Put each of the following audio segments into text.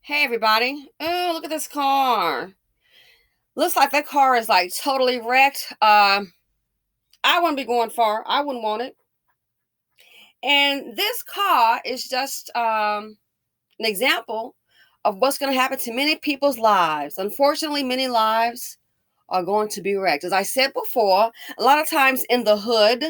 Hey everybody. Oh, look at this car. Looks like that car is like totally wrecked. I wouldn't be going far. I wouldn't want it. And this car is just an example of what's going to happen to many people's lives. Unfortunately, many lives are going to be wrecked. As I said before, a lot of times in the hood,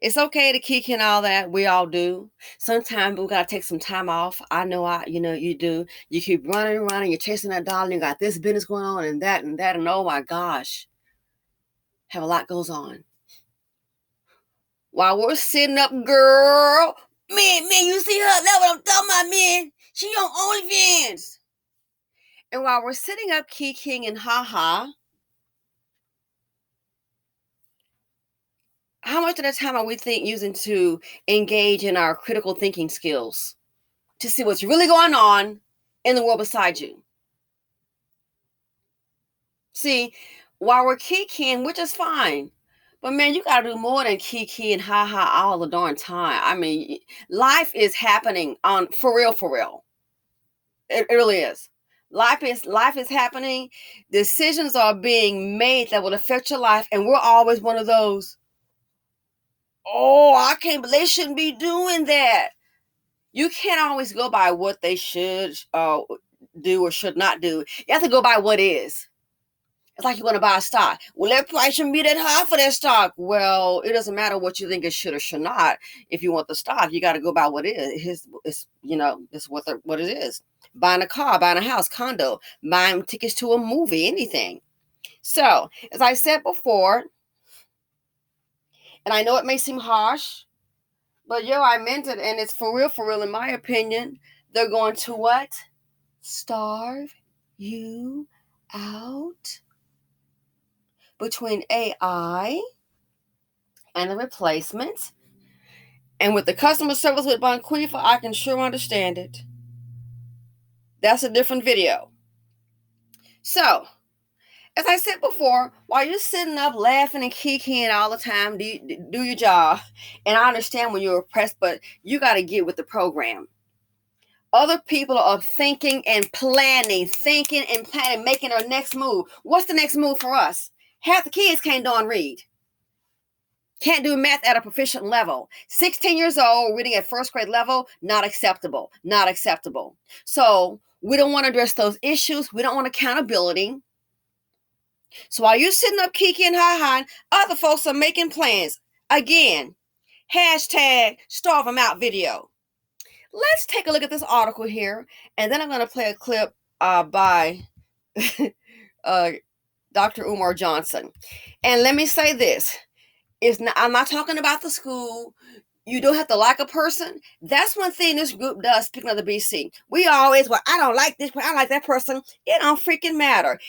it's okay to kick and all that. We all do. Sometimes we gotta take some time off. I know you do. You keep running and running, you're chasing that dollar, and you got this business going on and that and that, and oh my gosh. Have a lot goes on. While we're sitting up, girl. Man, you see her? That's what I'm talking about, man. She on OnlyFans. And while we're sitting up kicking and haha, how much of the time are we using to engage in our critical thinking skills? To see what's really going on in the world beside you. See, while we're kikiing, which is fine. But man, you gotta do more than kiki and ha ha all the darn time. I mean, life is happening on for real, for real. It really is. Life is happening. Decisions are being made that will affect your life, and we're always one of those. Oh, I can't believe they shouldn't be doing that. You can't always go by what they should do or should not do. You have to go by what is. It's like you want to buy a stock. Well, that price shouldn't be that high for that stock. Well, it doesn't matter what you think it should or should not. If you want the stock, you got to go by what it is. It's what it is. Buying a car, buying a house, condo, buying tickets to a movie, anything. So, as I said before, and I know it may seem harsh, but I meant it, and it's for real, in my opinion. They're going to what? Starve you out. Between AI and the replacement, and with the customer service with Bonquifa, I can sure understand it. That's a different video. So, as I said before, while you're sitting up laughing and kikiing all the time, do your job. And I understand when you're oppressed, but you got to get with the program. Other people are thinking and planning, making their next move. What's the next move for us? Half the kids can't darn read. Can't do math at a proficient level. 16 years old, reading at first grade level, not acceptable. Not acceptable. So we don't want to address those issues. We don't want accountability. So while you're sitting up kiki and ha-ha, other folks are making plans. Again, hashtag starve them out video. Let's take a look at this article here, and then I'm going to play a clip by Dr. Umar Johnson. And let me say this. I'm not talking about the school. You don't have to like a person. That's one thing this group does, speaking of the BC. We always, I don't like this, but I like that person. It don't freaking matter.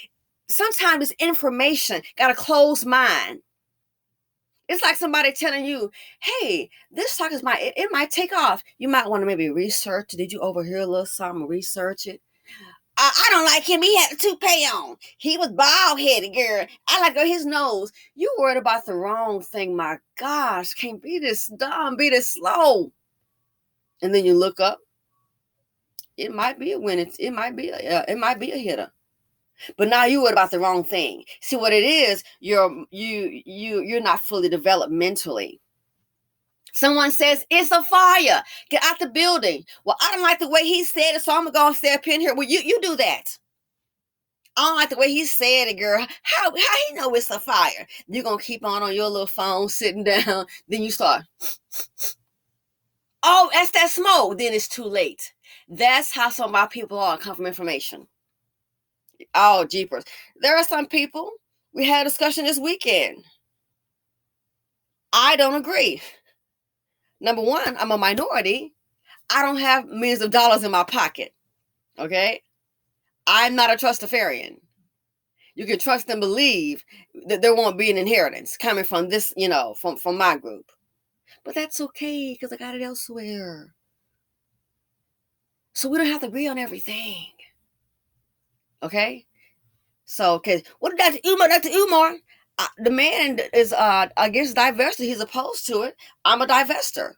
Sometimes it's information. Got a closed mind. It's like somebody telling you, hey, this stock it might take off. You might want to maybe research it. Did you overhear a little something? Research it. I don't like him. He had a toupee on. He was bald-headed, girl. I like his nose. You worried about the wrong thing. My gosh, can't be this dumb, be this slow. And then you look up. It might be a win. It might be a hitter. But now you worried about the wrong thing. See what it is? You're not fully developed mentally. Someone says, it's a fire. Get out the building. Well, I don't like the way he said it, so I'm going to stay up in here. Well, you do that. I don't like the way he said it, girl. How he know it's a fire? You're going to keep on your little phone sitting down. Then you start, oh, that's that smoke. Then it's too late. That's how some of our people are come from information. Oh, jeepers. There are some people, we had a discussion this weekend. I don't agree. Number one, I'm a minority. I don't have millions of dollars in my pocket. Okay? I'm not a trustafarian. You can trust and believe that there won't be an inheritance coming from this, from my group. But that's okay because I got it elsewhere. So we don't have to agree on everything. Okay? So, what did Dr. Umar, the man is against diversity. He's opposed to it. I'm a divester.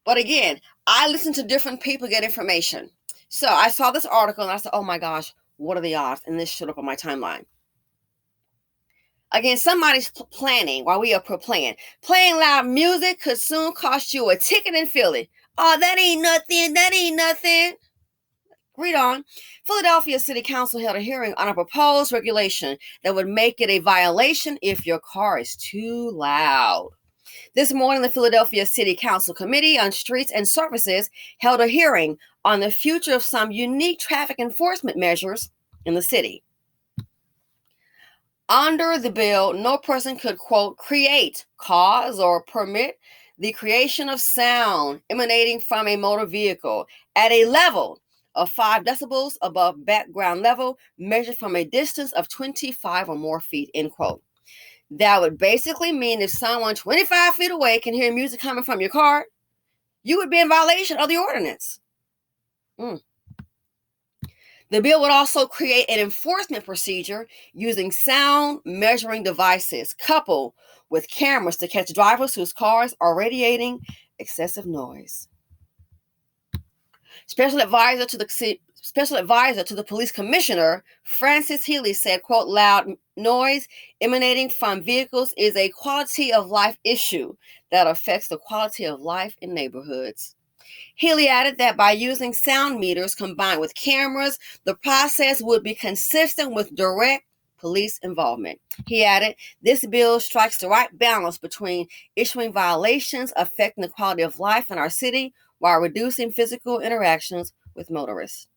But again, I listen to different people get information. So I saw this article and I said, oh my gosh, what are the odds? And this showed up on my timeline. Again, somebody's planning while we are playing. Playing loud music could soon cost you a ticket in Philly. Oh, that ain't nothing. That ain't nothing. Read on. Philadelphia City Council held a hearing on a proposed regulation that would make it a violation if your car is too loud. This morning, the Philadelphia City Council Committee on Streets and Services held a hearing on the future of some unique traffic enforcement measures in the city. Under the bill, no person could, quote, create, cause, or permit the creation of sound emanating from a motor vehicle at a level of 5 decibels above background level, measured from a distance of 25 or more feet, end quote. That would basically mean if someone 25 feet away can hear music coming from your car, you would be in violation of the ordinance. The bill would also create an enforcement procedure using sound measuring devices coupled with cameras to catch drivers whose cars are radiating excessive noise. Special advisor to the police commissioner, Francis Healy, said, quote, loud noise emanating from vehicles is a quality of life issue that affects the quality of life in neighborhoods. Healy added that by using sound meters combined with cameras, the process would be consistent with direct police involvement. He added, this bill strikes the right balance between issuing violations affecting the quality of life in our city while reducing physical interactions with motorists.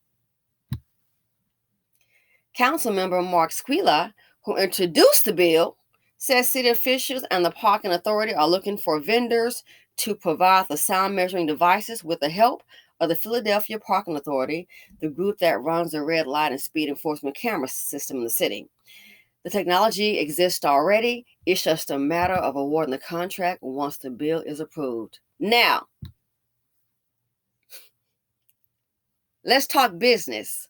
Councilmember Mark Squilla, who introduced the bill, says city officials and the parking authority are looking for vendors to provide the sound measuring devices with the help of the Philadelphia Parking Authority, the group that runs the red light and speed enforcement camera system in the city. The technology exists already. It's just a matter of awarding the contract once the bill is approved. Now, let's talk business.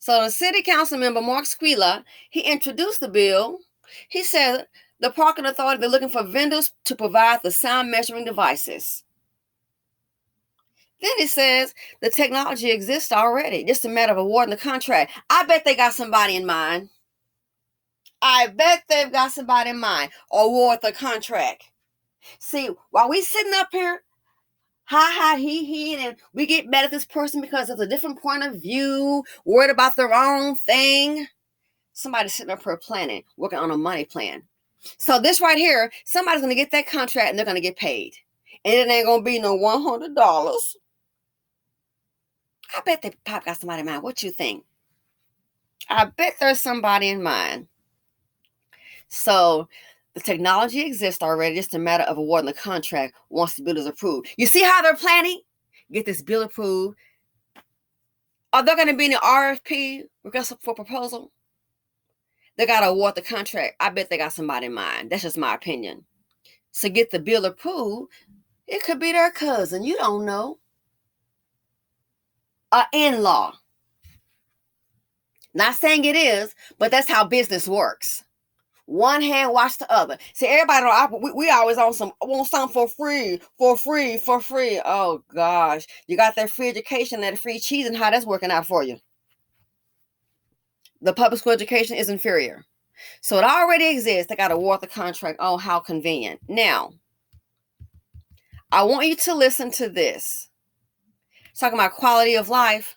So the city council member, Mark Squilla, he introduced the bill. He said the parking authority, they're looking for vendors to provide the sound measuring devices. Then he says the technology exists already. Just a matter of awarding the contract. I bet they got somebody in mind. I bet they've got somebody in mind. Award the contract. See, while we sitting up here, he, and we get mad at this person because it's a different point of view, worried about their own thing. Somebody's sitting up here planning, working on a money plan. So this right here, somebody's going to get that contract and they're going to get paid. And it ain't going to be no $100. I bet they probably got somebody in mind. What you think? I bet there's somebody in mind. So the technology exists already. Just a matter of awarding the contract once the bill is approved. You see how they're planning? Get this bill approved. Are there going to be any RFP, request for proposal? They got to award the contract. I bet they got somebody in mind. That's just my opinion. So get the bill approved. It could be their cousin. You don't know. An in-law. Not saying it is, but that's how business works. One hand wash the other. See, everybody, we always want something for free. Oh, gosh. You got that free education, that free cheese, and how that's working out for you. The public school education is inferior. So it already exists. They got to award the contract. Oh, how convenient. Now, I want you to listen to this. It's talking about quality of life.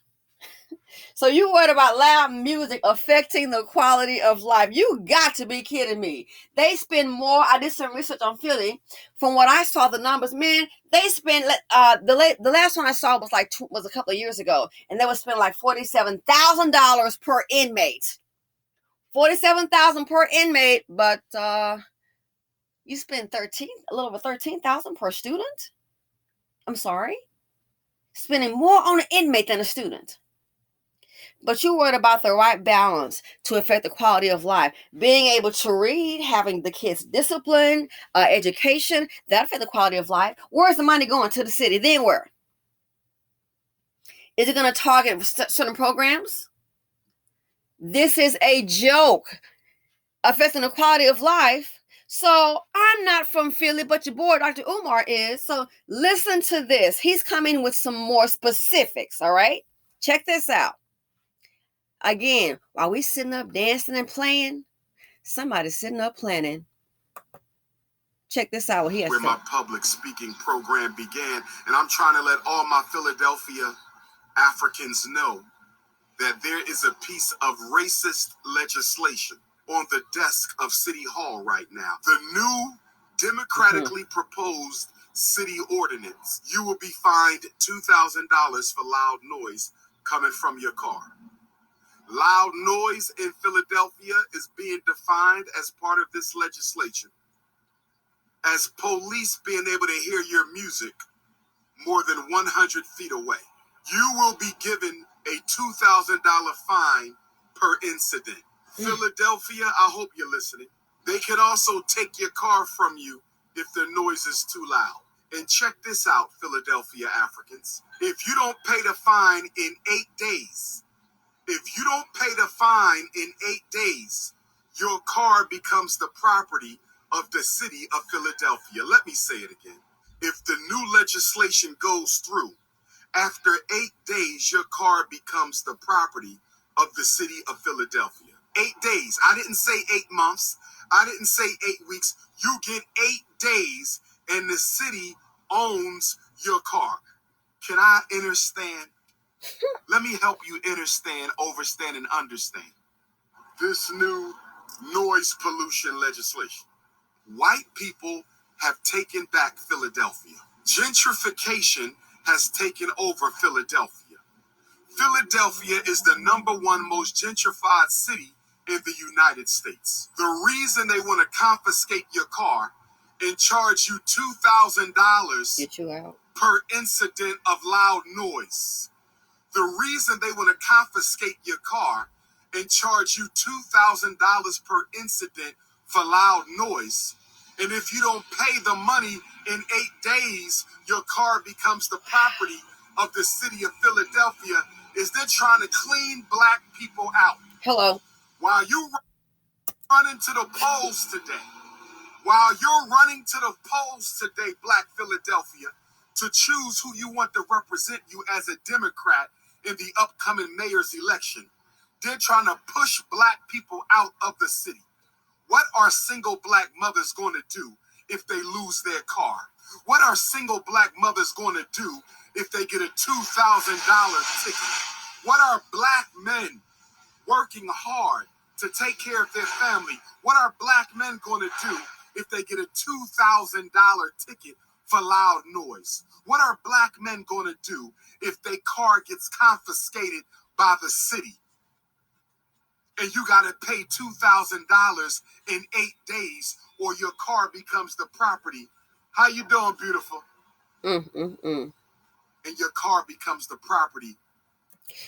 So you worried about loud music affecting the quality of life. You got to be kidding me. They spend more. I did some research on Philly. From what I saw, the numbers, man, they spend, the last one I saw was a couple of years ago, and they would spend like $47,000 per inmate. $47,000 per inmate, but you spend a little over $13,000 per student. I'm sorry. Spending more on an inmate than a student. But you're worried about the right balance to affect the quality of life. Being able to read, having the kids' discipline, education, that affect the quality of life. Where's the money going? To the city. Then where? Is it going to target certain programs? This is a joke. Affecting the quality of life. So I'm not from Philly, but your boy, Dr. Umar, is. So listen to this. He's coming with some more specifics, all right? Check this out. Again, while we sitting up dancing and playing, somebody's sitting up planning. Check this out what he has where said. My public speaking program began, and I'm trying to let all my Philadelphia Africans know that there is a piece of racist legislation on the desk of City Hall right now. The new democratically proposed city ordinance. You will be fined $2,000 for loud noise coming from your car. Loud noise in Philadelphia is being defined as part of this legislation as police being able to hear your music more than 100 feet away. You will be given a $2,000 fine per incident. Philadelphia, I hope you're listening. They can also take your car from you if the noise is too loud. And check this out, Philadelphia Africans. If you don't pay the fine in 8 days, your car becomes the property of the city of Philadelphia. Let me say it again. If the new legislation goes through, after 8 days, your car becomes the property of the city of Philadelphia. 8 days. I didn't say 8 months. I didn't say 8 weeks. You get 8 days and the city owns your car. Can I understand? Let me help you understand, overstand, and understand. This new noise pollution legislation. White people have taken back Philadelphia. Gentrification has taken over Philadelphia. Philadelphia is the #1 most gentrified city in the United States. The reason they want to confiscate your car and charge you $2,000 per incident of loud noise. The reason they want to confiscate your car and charge you $2,000 per incident for loud noise, and if you don't pay the money in 8 days, your car becomes the property of the city of Philadelphia, is they're trying to clean black people out. Hello. While you running to the polls today, Black Philadelphia, to choose who you want to represent you as a Democrat in the upcoming mayor's election, they're trying to push black people out of the city. What are single black mothers going to do if they lose their car? What are single black mothers going to do if they get a $2,000 ticket? What are black men working hard to take care of their family? What are black men going to do if they get a $2,000 ticket for loud noise? What are black men going to do if their car gets confiscated by the city and you got to pay $2,000 in 8 days or your car becomes the property? How you doing, beautiful? And your car becomes the property.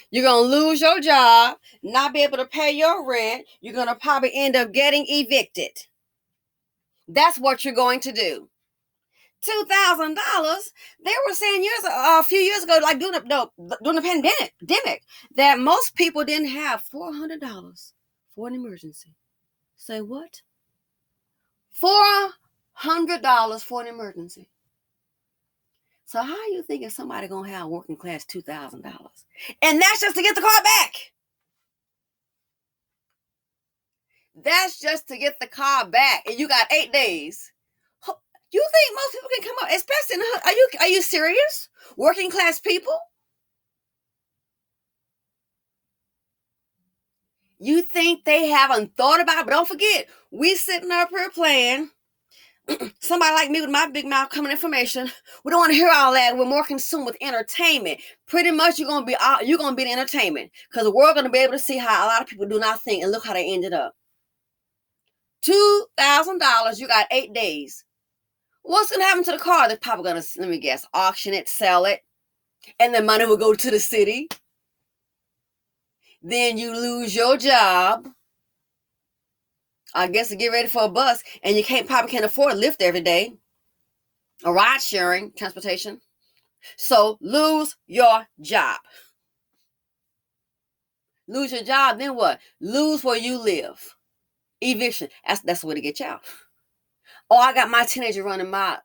You're going to lose your job, not be able to pay your rent. You're going to probably end up getting evicted. That's what you're going to do. $2,000. They were saying a few years ago, like during the pandemic, that most people didn't have $400 for an emergency. Say what? $400 for an emergency. So how are you thinking somebody gonna have working class $2,000? And that's just to get the car back. That's just to get the car back, and you got 8 days. You think most people can come up, especially in the hood? Are you serious? Working class people? You think they haven't thought about it? But don't forget, we sitting up here playing. Somebody like me with my big mouth coming information. We don't want to hear all that. We're more consumed with entertainment. Pretty much, you're gonna be the entertainment, because the world gonna be able to see how a lot of people do not think, and look how they ended up. $2,000. You got 8 days. What's going to happen to the car? They're probably going to, let me guess, auction it, sell it, and the money will go to the city. Then you lose your job. I guess to get ready for a bus, and you probably can't afford Lyft every day, or ride sharing transportation. So lose your job. Lose your job, then what? Lose where you live. Eviction. That's the way to get you out. Oh, I got my teenager running my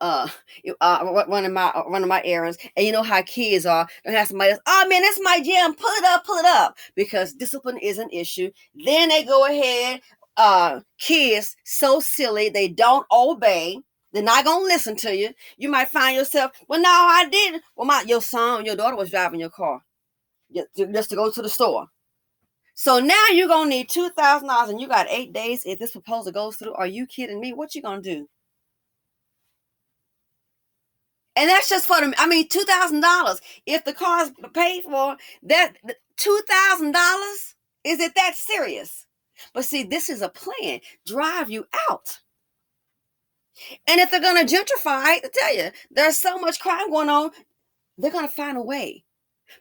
errands, and you know how kids are. They have somebody else. Oh man, that's my gym. Pull it up, because discipline is an issue. Then they go ahead. Kids so silly, they don't obey. They're not gonna listen to you. You might find yourself, well, no, I didn't. Well, your son, your daughter was driving your car just to go to the store. So now you're gonna need $2,000, and you got 8 days. If this proposal goes through, are you kidding me? What you gonna do? And that's just for them. I mean, $2,000. If the car's paid for, that $2,000, is it that serious? But see, this is a plan. Drive you out. And if they're gonna gentrify, I tell you, there's so much crime going on. They're gonna find a way.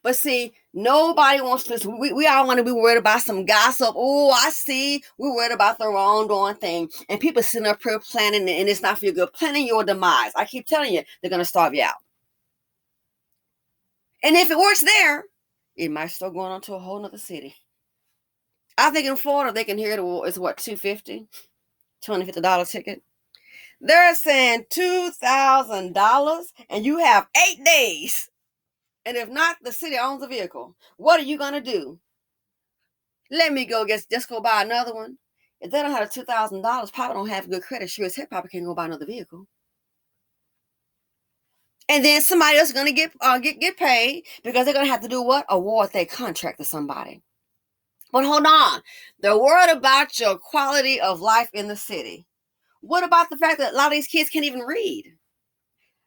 But see, nobody wants this. We all want to be worried about some gossip. Oh, I see. We're worried about the wrongdoing thing. And people sitting up here planning, and it's not for your good. Planning your demise. I keep telling you, they're going to starve you out. And if it works there, it might start going on to a whole nother city. I think in Florida, they can hear it's what, $250? $250 ticket. They're saying $2,000, and you have 8 days. And if not, the city owns the vehicle. What are you going to do? Let me go just go buy another one. If they don't have $2,000, probably don't have good credit. Sure as heck, probably can't go buy another vehicle. And then somebody else is going to get paid, because they're going to have to do what? Award their contract to somebody. But hold on. They're worried about your quality of life in the city. What about the fact that a lot of these kids can't even read?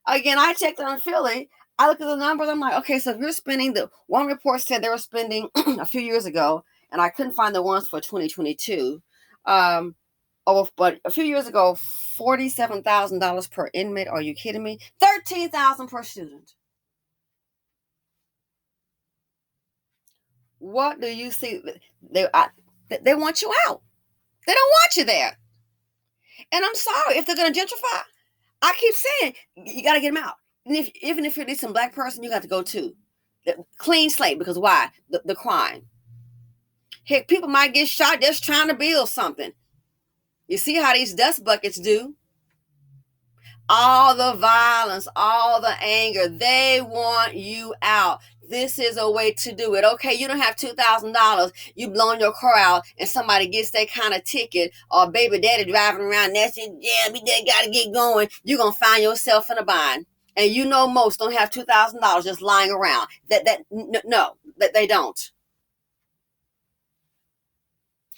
Again, I checked on Philly. I look at the numbers. I'm like, okay, so if you're spending, the one report said they were spending a few years ago, and I couldn't find the ones for 2022. But a few years ago, $47,000 per inmate. Are you kidding me? $13,000 per student. What do you see? They want you out. They don't want you there. And I'm sorry, if they're going to gentrify, I keep saying, you got to get them out. And even if you're a decent black person, you got to go too. Clean slate, because why? The crime. Heck, people might get shot just trying to build something. You see how these dust buckets do? All the violence, all the anger, they want you out. This is a way to do it. Okay, you don't have $2,000. You blown your car out, and somebody gets that kind of ticket, or baby daddy driving around. That's it. Yeah, we got to get going. You're gonna find yourself in a bind. And you know most don't have $2,000 just lying around. No, they don't.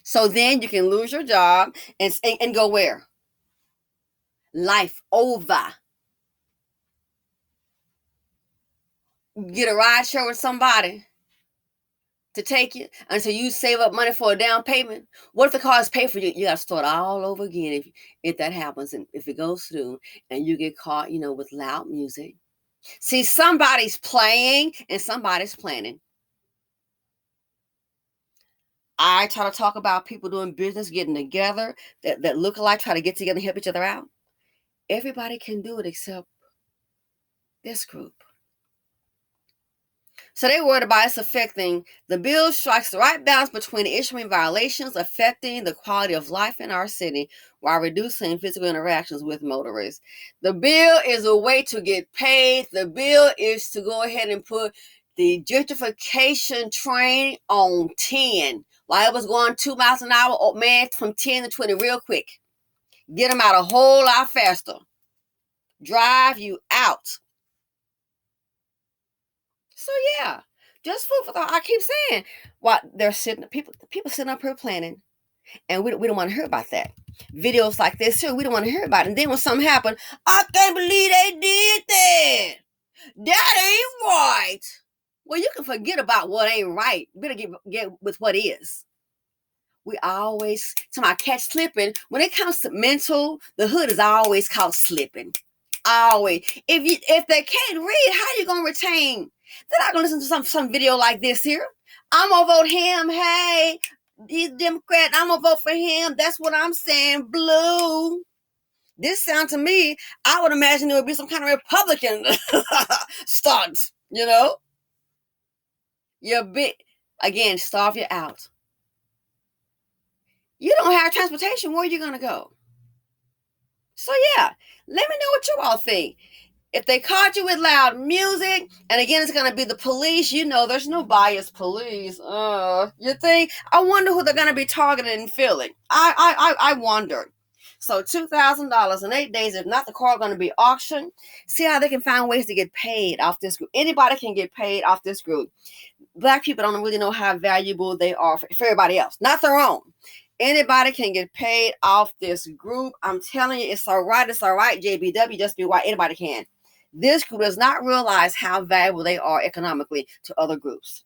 So then you can lose your job and go where? Life over. Get a ride share with somebody to take you until you save up money for a down payment. What if the car is paid for you? You got to start all over again if that happens, and if it goes through and you get caught, with loud music. See, somebody's playing and somebody's planning. I try to talk about people doing business, getting together, that look alike, try to get together and help each other out. Everybody can do it except this group. So they worried about it's affecting the bill, strikes the right balance between issuing violations affecting the quality of life in our city while reducing physical interactions with motorists. The bill is a way to get paid. The bill is to go ahead and put the gentrification train on 10. While it was going 2 miles an hour, oh man, from 10 to 20 real quick. Get them out a whole lot faster. Drive you out. So yeah, just food for thought. I keep saying, what they're people sitting up here planning, and we don't want to hear about that. Videos like this here, we don't want to hear about it. And then when something happened, I can't believe they did that. That ain't right. Well, you can forget about what ain't right. You better get with what is. We always talk about catch slipping. When it comes to mental, the hood is always caught slipping. Always. If they can't read, how you gonna retain? They're not gonna listen to some video like this here. I'm gonna vote him. Hey, he's Democrat. I'm gonna vote for him. That's what I'm saying. Blue. This sound to me, I would imagine it would be some kind of Republican stunt. You're big again. Starve you out. You don't have transportation. Where are you gonna go? So yeah, let me know what you all think. If they caught you with loud music, and again, it's going to be the police, there's no bias police. You think? I wonder who they're going to be targeting in Philly. I wonder. So $2,000 in 8 days. If not, the car going to be auctioned. See how they can find ways to get paid off this group. Anybody can get paid off this group. Black people don't really know how valuable they are for everybody else, not their own. Anybody can get paid off this group. I'm telling you, it's all right. It's all right. JBW, just be white. Anybody can. This group does not realize how valuable they are economically to other groups.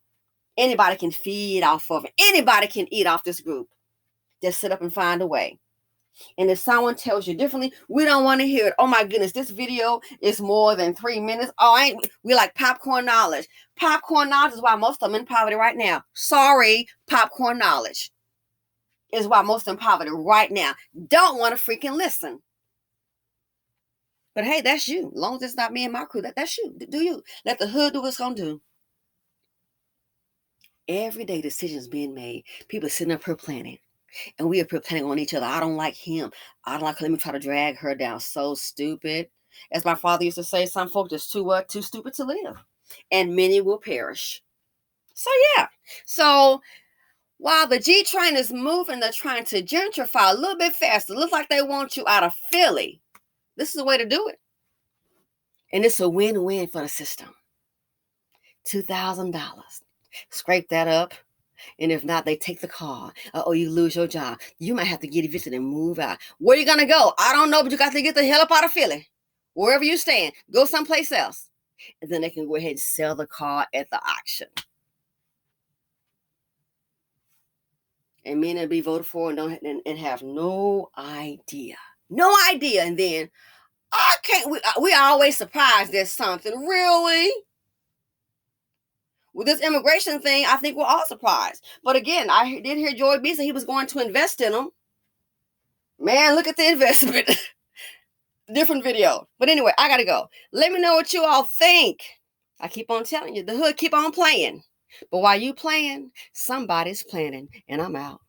Anybody can feed off of it. Anybody can eat off this group. Just sit up and find a way. And if someone tells you differently, we don't want to hear it. Oh my goodness, this video is more than 3 minutes. We like popcorn knowledge. Popcorn knowledge is why most of them in poverty right now. Sorry, popcorn knowledge is why most in poverty right now don't want to freaking listen. But hey, that's you. As long as it's not me and my crew, that's you. Do you. Let the hood do what it's going to do. Every day decisions being made. People sitting up here planning. And we are planning on each other. I don't like him. I don't like her. Let me try to drag her down. So stupid. As my father used to say, some folks just too stupid to live. And many will perish. So yeah. So while the G train is moving, they're trying to gentrify a little bit faster. It looks like they want you out of Philly. This is the way to do it. And it's a win-win for the system. $2,000. Scrape that up. And if not, they take the car. Or you lose your job. You might have to get evicted and move out. Where are you going to go? I don't know, but you got to get the hell up out of Philly. Wherever you stand, go someplace else. And then they can go ahead and sell the car at the auction. And men will be voted for and have no idea. No idea. And then, we always surprised there's something. Really? With this immigration thing, I think we're all surprised. But again, I did hear Joy B say he was going to invest in them. Man, look at the investment. Different video. But anyway, I got to go. Let me know what you all think. I keep on telling you, the hood keep on playing. But while you playing, somebody's planning. And I'm out.